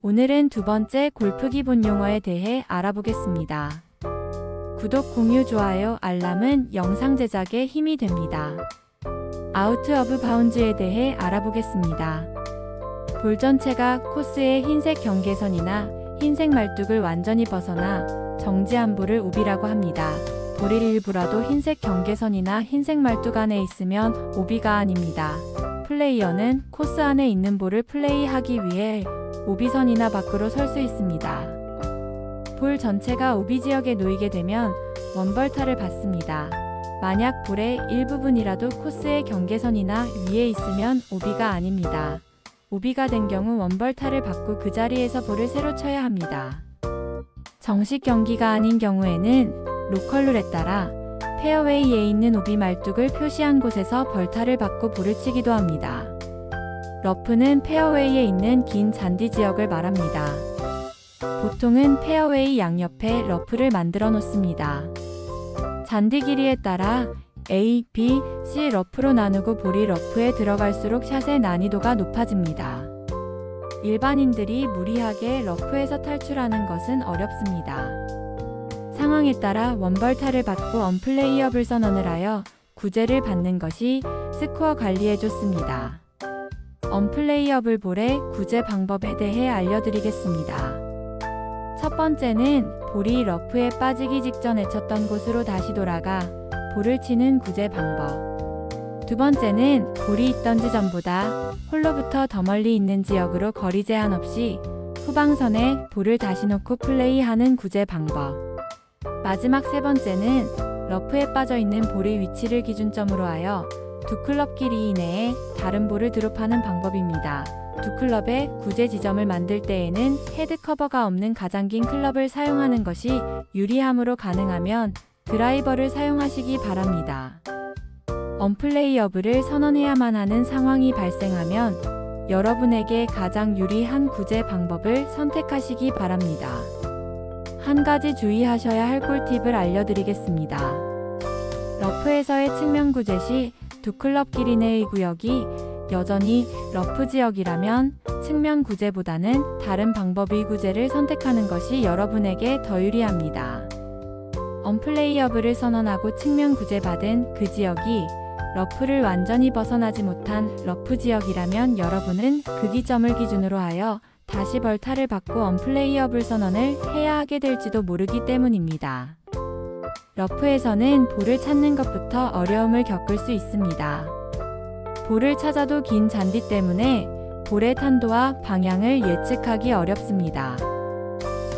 오늘은 두 번째 골프 기본 용어에 대해 알아보겠습니다. 구독, 공유, 좋아요, 알람은 영상 제작에 힘이 됩니다. 아웃 오브 바운즈에 대해 알아보겠습니다. 볼 전체가 코스의 흰색 경계선이나 흰색 말뚝을 완전히 벗어나 정지한 볼을 오비라고 합니다. 볼이 일부라도 흰색 경계선이나 흰색 말뚝 안에 있으면 오비가 아닙니다. 플레이어는 코스 안에 있는 볼을 플레이하기 위해 오비선이나 밖으로 설 수 있습니다. 볼 전체가 오비 지역에 놓이게 되면 원벌타를 받습니다. 만약 볼의 일부분이라도 코스의 경계선이나 위에 있으면 오비가 아닙니다. 오비가 된 경우 원벌타를 받고 그 자리에서 볼을 새로 쳐야 합니다. 정식 경기가 아닌 경우에는 로컬 룰에 따라 페어웨이에 있는 오비 말뚝을 표시한 곳에서 벌타를 받고 볼을 치기도 합니다. 러프는 페어웨이에 있는 긴 잔디 지역을 말합니다. 보통은 페어웨이 양옆에 러프를 만들어 놓습니다. 잔디 길이에 따라 A, B, C 러프로 나누고 볼이 러프에 들어갈수록 샷의 난이도가 높아집니다. 일반인들이 무리하게 러프에서 탈출하는 것은 어렵습니다. 상황에 따라 원벌타를 받고 언플레이업을 선언을 하여 구제를 받는 것이 스코어 관리에 좋습니다. 언플레이업을 볼의 구제 방법에 대해 알려드리겠습니다. 첫 번째는 볼이 러프에 빠지기 직전에 쳤던 곳으로 다시 돌아가 볼을 치는 구제 방법. 두 번째는 볼이 있던 지점보다 홀로부터 더 멀리 있는 지역으로 거리 제한 없이 후방선에 볼을 다시 놓고 플레이하는 구제 방법. 마지막 세 번째는 러프에 빠져 있는 볼의 위치를 기준점으로 하여 두 클럽 길이 이내에 다른 볼을 드롭하는 방법입니다. 두 클럽의 구제 지점을 만들 때에는 헤드 커버가 없는 가장 긴 클럽을 사용하는 것이 유리하므로 가능하면 드라이버를 사용하시기 바랍니다. 언플레이어블을 선언해야만 하는 상황이 발생하면 여러분에게 가장 유리한 구제 방법을 선택하시기 바랍니다. 한 가지 주의하셔야 할 꿀팁을 알려드리겠습니다. 러프에서의 측면 구제 시 두 클럽 길이 내의 구역이 여전히 러프 지역이라면 측면 구제보다는 다른 방법의 구제를 선택하는 것이 여러분에게 더 유리합니다. 언플레이어블을 선언하고 측면 구제받은 그 지역이 러프를 완전히 벗어나지 못한 러프 지역이라면 여러분은 그 기점을 기준으로 하여 다시 벌타를 받고 언플레이어블 선언을 해야 하게 될지도 모르기 때문입니다. 러프에서는 볼을 찾는 것부터 어려움을 겪을 수 있습니다. 볼을 찾아도 긴 잔디 때문에 볼의 탄도와 방향을 예측하기 어렵습니다.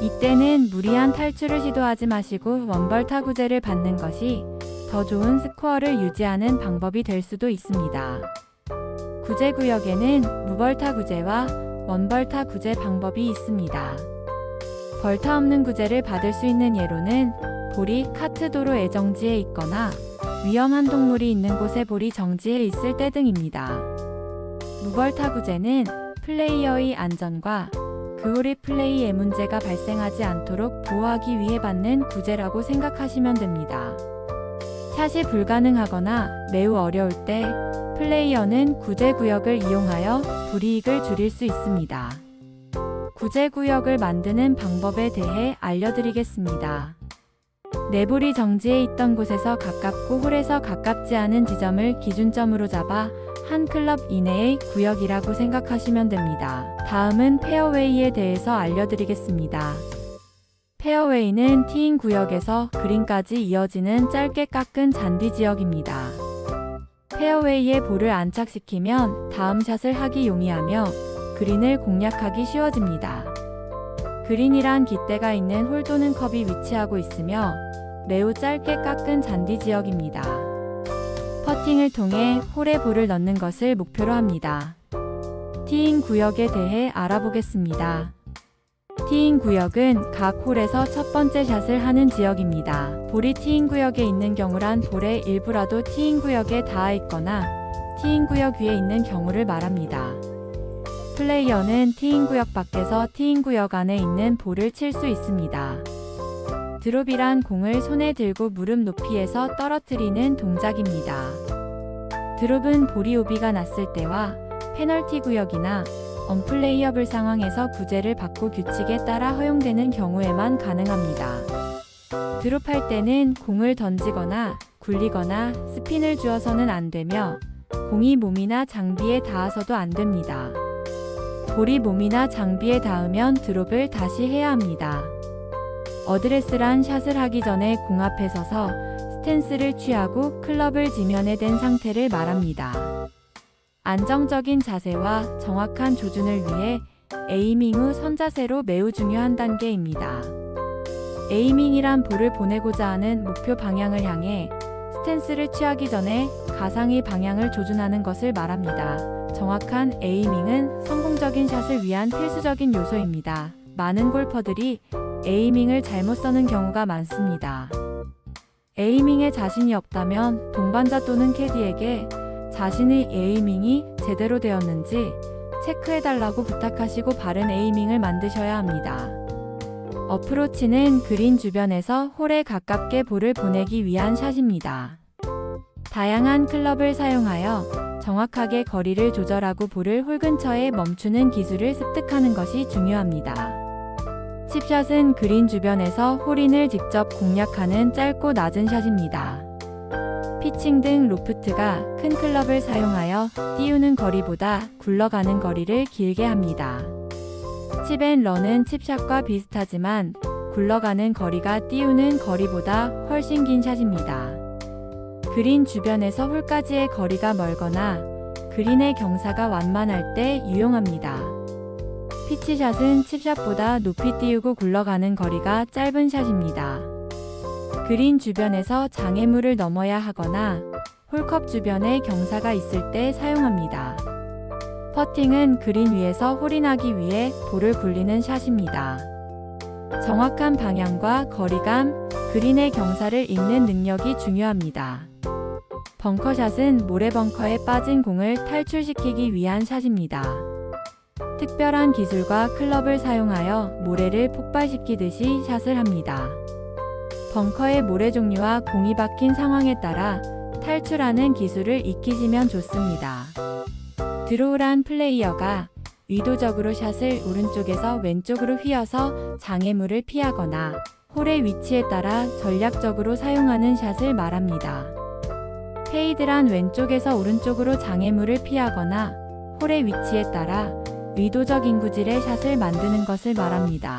이때는 무리한 탈출을 시도하지 마시고 원벌타 구제를 받는 것이 더 좋은 스코어를 유지하는 방법이 될 수도 있습니다. 구제 구역에는 무벌타 구제와 원벌타 구제 방법이 있습니다. 벌타 없는 구제를 받을 수 있는 예로는 볼이 카트도로 애정지에 있거나 위험한 동물이 있는 곳에 볼이 정지해 있을 때 등입니다. 무벌타 구제는 플레이어의 안전과 그 홀의 플레이에 문제가 발생하지 않도록 보호하기 위해 받는 구제라고 생각하시면 됩니다. 샷이 불가능하거나 매우 어려울 때 플레이어는 구제 구역을 이용하여 불이익을 줄일 수 있습니다. 구제 구역을 만드는 방법에 대해 알려드리겠습니다. 네 볼이 정지해 있던 곳에서 가깝고 홀에서 가깝지 않은 지점을 기준점으로 잡아 한 클럽 이내의 구역이라고 생각하시면 됩니다. 다음은 페어웨이에 대해서 알려드리겠습니다. 페어웨이는 티인 구역에서 그린까지 이어지는 짧게 깎은 잔디 지역입니다. 페어웨이에 볼을 안착시키면 다음 샷을 하기 용이하며 그린을 공략하기 쉬워집니다. 그린이란 깃대가 있는 홀 또는 컵이 위치하고 있으며 매우 짧게 깎은 잔디 지역입니다. 퍼팅을 통해 홀에 볼을 넣는 것을 목표로 합니다. 티인 구역에 대해 알아보겠습니다. 티인 구역은 각 홀에서 첫 번째 샷을 하는 지역입니다. 볼이 티인 구역에 있는 경우란 볼의 일부라도 티인 구역에 닿아 있거나 티인 구역 위에 있는 경우를 말합니다. 플레이어는 티인 구역 밖에서 티인 구역 안에 있는 볼을 칠 수 있습니다. 드롭이란 공을 손에 들고 무릎 높이에서 떨어뜨리는 동작입니다. 드롭은 볼이 오비가 났을 때와 페널티 구역이나 언플레이어블 상황에서 구제를 받고 규칙에 따라 허용되는 경우에만 가능합니다. 드롭할 때는 공을 던지거나 굴리거나 스핀을 주어서는 안 되며 공이 몸이나 장비에 닿아서도 안 됩니다. 볼이 몸이나 장비에 닿으면 드롭을 다시 해야 합니다. 어드레스란 샷을 하기 전에 공 앞에 서서 스탠스를 취하고 클럽을 지면에 댄 상태를 말합니다. 안정적인 자세와 정확한 조준을 위해 에이밍 후 선자세로 매우 중요한 단계입니다. 에이밍이란 볼을 보내고자 하는 목표 방향을 향해 스탠스를 취하기 전에 가상의 방향을 조준하는 것을 말합니다. 정확한 에이밍은 성공적인 샷을 위한 필수적인 요소입니다. 많은 골퍼들이 에이밍을 잘못 써는 경우가 많습니다. 에이밍에 자신이 없다면 동반자 또는 캐디에게 자신의 에이밍이 제대로 되었는지 체크해달라고 부탁하시고 바른 에이밍을 만드셔야 합니다. 어프로치는 그린 주변에서 홀에 가깝게 볼을 보내기 위한 샷입니다. 다양한 클럽을 사용하여 정확하게 거리를 조절하고 볼을 홀 근처에 멈추는 기술을 습득하는 것이 중요합니다. 칩샷은 그린 주변에서 홀인을 직접 공략하는 짧고 낮은 샷입니다. 피칭 등 로프트가 큰 클럽을 사용하여 띄우는 거리보다 굴러가는 거리를 길게 합니다. 칩앤런은 칩샷과 비슷하지만 굴러가는 거리가 띄우는 거리보다 훨씬 긴 샷입니다. 그린 주변에서 홀까지의 거리가 멀거나 그린의 경사가 완만할 때 유용합니다. 피치샷은 칩샷보다 높이 띄우고 굴러가는 거리가 짧은 샷입니다. 그린 주변에서 장애물을 넘어야 하거나 홀컵 주변에 경사가 있을 때 사용합니다. 퍼팅은 그린 위에서 홀인하기 위해 볼을 굴리는 샷입니다. 정확한 방향과 거리감, 그린의 경사를 읽는 능력이 중요합니다. 벙커샷은 모래벙커에 빠진 공을 탈출시키기 위한 샷입니다. 특별한 기술과 클럽을 사용하여 모래를 폭발시키듯이 샷을 합니다. 벙커의 모래 종류와 공이 박힌 상황에 따라 탈출하는 기술을 익히시면 좋습니다. 드로우란 플레이어가 의도적으로 샷을 오른쪽에서 왼쪽으로 휘어서 장애물을 피하거나 홀의 위치에 따라 전략적으로 사용하는 샷을 말합니다. 페이드란 왼쪽에서 오른쪽으로 장애물을 피하거나 홀의 위치에 따라 의도적 인구질의 샷을 만드는 것을 말합니다.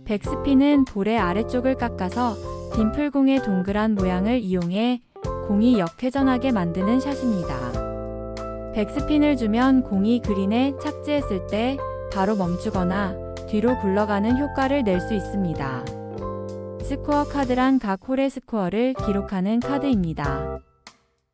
백스핀은 볼의 아래쪽을 깎아서 딤플공의 동그란 모양을 이용해 공이 역회전하게 만드는 샷입니다. 백스핀을 주면 공이 그린에 착지했을 때 바로 멈추거나 뒤로 굴러가는 효과를 낼 수 있습니다. 스코어 카드란 각 홀의 스코어를 기록하는 카드입니다.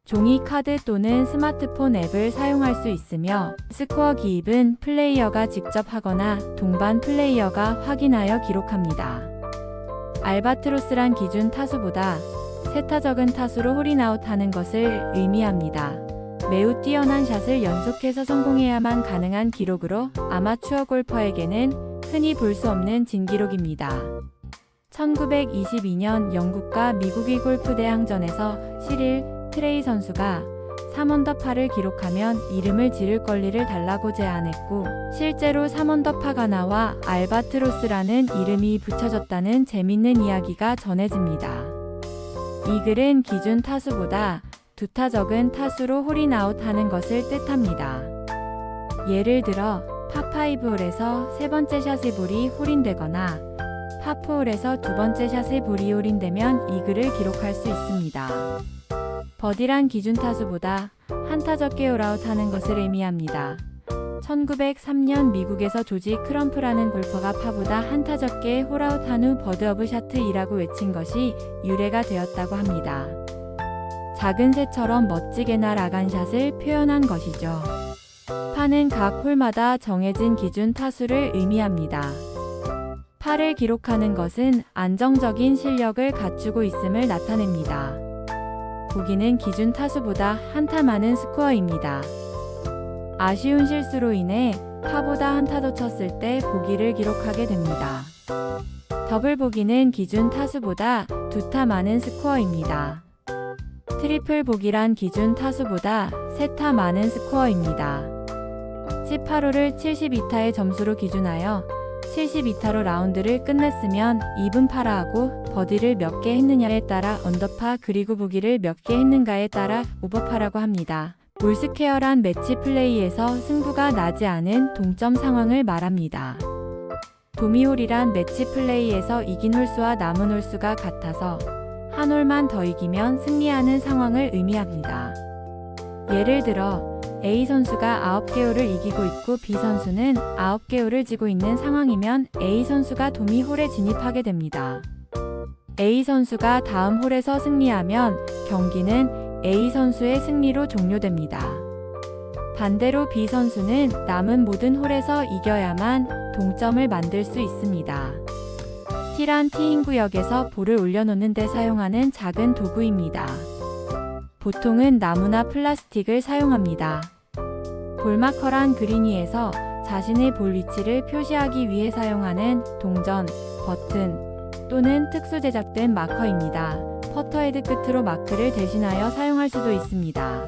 종이 카드 또는 스마트폰 앱을 사용할 수 있으며 스코어 기입은 플레이어가 직접 하거나 동반 플레이어가 확인하여 기록합니다. 알바트로스란 기준 타수보다 세타 적은 타수로 홀인아웃 하는 것을 의미합니다. 매우 뛰어난 샷을 연속해서 성공해야만 가능한 기록으로 아마추어 골퍼에게는 흔히 볼 수 없는 진기록입니다. 1922년 영국과 미국의 골프 대항전에서 시릴 트레이 선수가 3언더파를 기록하면 이름을 지를 권리를 달라고 제안했고 실제로 3언더파가 나와 알바트로스라는 이름이 붙여졌다는 재밌는 이야기가 전해집니다. 이 글은 기준 타수보다 2타 적은 타수로 홀인아웃 하는 것을 뜻합니다. 예를 들어 파5 홀에서 세 번째 샷의 볼이 홀인되거나 파4 홀에서 두 번째 샷의 볼이 홀인되면 이 글을 기록할 수 있습니다. 버디란 기준 타수보다 한타 적게 홀아웃 하는 것을 의미합니다. 1903년 미국에서 조지 크럼프라는 골퍼가 파보다 한타 적게 홀아웃 한 후 버드 오브 샷이라고 외친 것이 유래가 되었다고 합니다. 작은 새처럼 멋지게 날아간 샷을 표현한 것이죠. 파는 각 홀마다 정해진 기준 타수를 의미합니다. 파를 기록하는 것은 안정적인 실력을 갖추고 있음을 나타냅니다. 보기는 기준 타수보다 한타 많은 스코어입니다. 아쉬운 실수로 인해 파보다 한타 더 쳤을 때 보기를 기록하게 됩니다. 더블 보기는 기준 타수보다 2타 많은 스코어입니다. 트리플 보기란 기준 타수보다 3타 많은 스코어입니다. 18홀을 72타의 점수로 기준하여 72타로 라운드를 끝냈으면 2분 파라하고 버디를 몇 개 했느냐에 따라 언더파 그리고 보기를 몇 개 했는가에 따라 오버파라고 합니다. 올스퀘어란 매치 플레이에서 승부가 나지 않은 동점 상황을 말합니다. 도미홀이란 매치 플레이에서 이긴 홀수와 남은 홀수가 같아서 한 홀만 더 이기면 승리하는 상황을 의미합니다. 예를 들어 A 선수가 9개 홀을 이기고 있고 B 선수는 9개 홀을 지고 있는 상황이면 A 선수가 도미홀에 진입하게 됩니다. A 선수가 다음 홀에서 승리하면 경기는 A 선수의 승리로 종료됩니다. 반대로 B 선수는 남은 모든 홀에서 이겨야만 동점을 만들 수 있습니다. 티란 티인 구역에서 볼을 올려놓는 데 사용하는 작은 도구입니다. 보통은 나무나 플라스틱을 사용합니다. 볼마커란 그린 위에서 자신의 볼 위치를 표시하기 위해 사용하는 동전, 버튼 또는 특수 제작된 마커입니다. 퍼터헤드 끝으로 마크를 대신하여 사용할 수도 있습니다.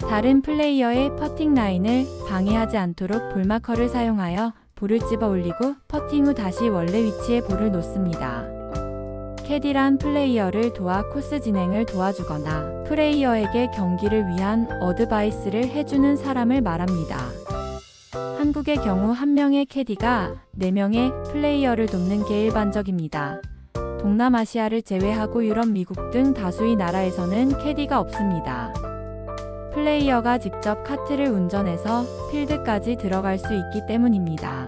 다른 플레이어의 퍼팅 라인을 방해하지 않도록 볼마커를 사용하여 볼을 집어 올리고 퍼팅 후 다시 원래 위치에 볼을 놓습니다. 캐디란 플레이어를 도와 코스 진행을 도와주거나 플레이어에게 경기를 위한 어드바이스를 해주는 사람을 말합니다. 한국의 경우 한 명의 캐디가 4명의 플레이어를 돕는 게 일반적입니다. 동남아시아를 제외하고 유럽, 미국 등 다수의 나라에서는 캐디가 없습니다. 플레이어가 직접 카트를 운전해서 필드까지 들어갈 수 있기 때문입니다.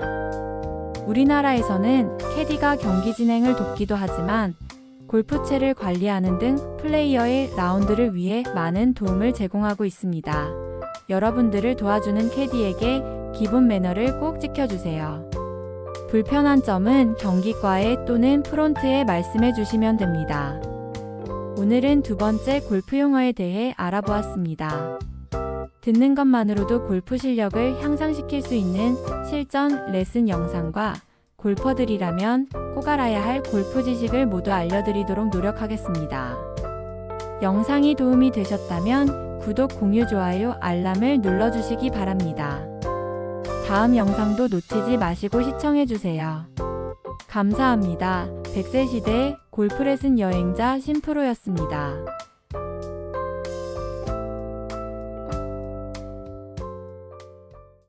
우리나라에서는 캐디가 경기 진행을 돕기도 하지만 골프채를 관리하는 등 플레이어의 라운드를 위해 많은 도움을 제공하고 있습니다. 여러분들을 도와주는 캐디에게 기본 매너를 꼭 지켜주세요. 불편한 점은 경기과에 또는 프론트에 말씀해 주시면 됩니다. 오늘은 두 번째 골프 용어에 대해 알아보았습니다. 듣는 것만으로도 골프 실력을 향상시킬 수 있는 실전 레슨 영상과 골퍼들이라면 꼭 알아야 할 골프 지식을 모두 알려드리도록 노력하겠습니다. 영상이 도움이 되셨다면 구독, 공유, 좋아요, 알람을 눌러주시기 바랍니다. 다음 영상도 놓치지 마시고 시청해주세요. 감사합니다. 100세 시대 골프 레슨 여행자 신프로였습니다.